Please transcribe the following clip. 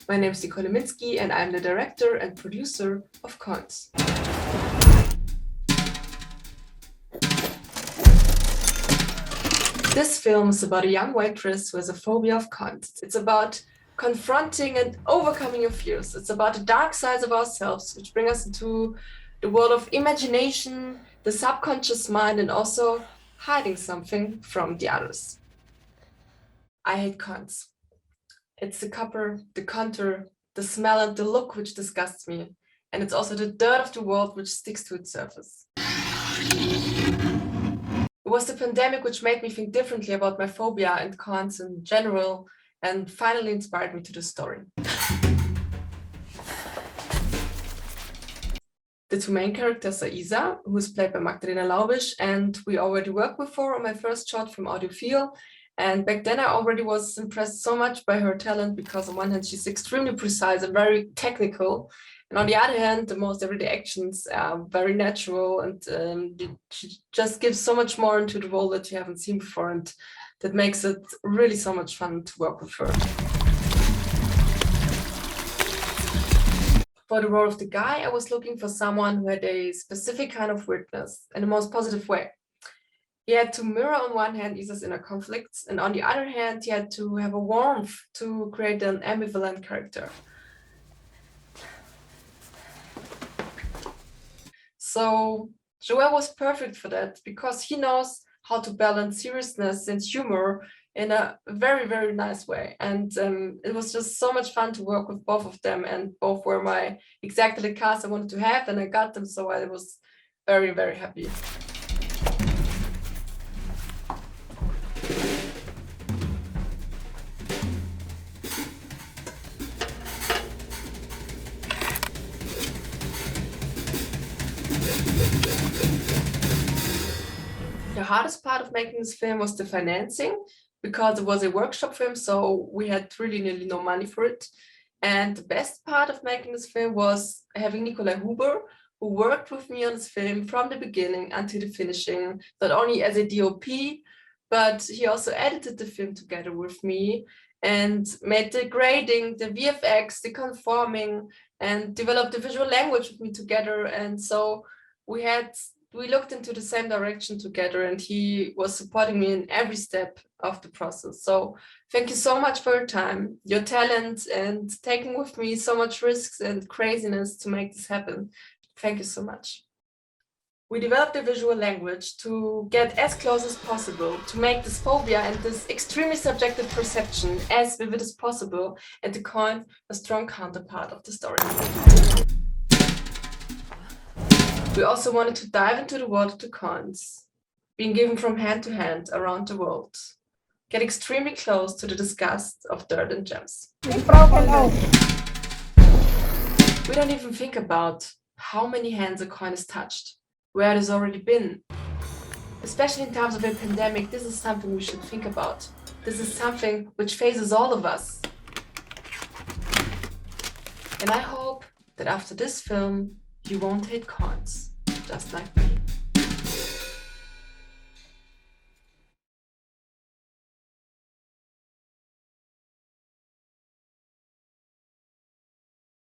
My name is Nicole Huminski and I'm the director and producer of Cons. This film is about a young waitress who has a phobia of cons. It's about confronting and overcoming your fears. It's about the dark sides of ourselves, which bring us into the world of imagination, the subconscious mind, and also hiding something from the others. I hate cons. It's the copper, the contour, the smell and the look which disgusts me. And it's also the dirt of the world which sticks to its surface. It was the pandemic which made me think differently about my phobia and cons in general and finally inspired me to the story. The two main characters are Isa, who is played by Magdalena Laubisch, and we already worked with her on my first short film Audiophile. And back then I already was impressed so much by her talent because on one hand she's extremely precise and very technical, and on the other hand the most everyday actions are very natural, and she just gives so much more into the role that you haven't seen before, and that makes it really so much fun to work with her. For the role of the guy, I was looking for someone who had a specific kind of weirdness in the most positive way. He had to mirror on one hand Isa's inner conflicts, and on the other hand, he had to have a warmth to create an ambivalent character. So Joel was perfect for that because he knows how to balance seriousness and humor in a very, very nice way. And it was just so much fun to work with both of them, and both were exactly the cast I wanted to have, and I got them, so I was very, very happy. The hardest part of making this film was the financing, because it was a workshop film, so we had really nearly no money for it. And the best part of making this film was having Nikolai Huber, who worked with me on this film from the beginning until the finishing, not only as a DOP, but he also edited the film together with me and made the grading, the VFX, the conforming, and developed the visual language with me together. And so we looked into the same direction together, and he was supporting me in every step of the process. So thank you so much for your time, your talent, and taking with me so much risks and craziness to make this happen. Thank you so much. We developed a visual language to get as close as possible, to make this phobia and this extremely subjective perception as vivid as possible, and to coin a strong counterpart of the story. We also wanted to dive into the world of the cons, being given from hand to hand around the world, get extremely close to the disgust of dirt and gems. We don't even think about how many hands a coin has touched, where it has already been. Especially in times of a pandemic, this is something we should think about. This is something which faces all of us. And I hope that after this film, you won't hate cons, just like me.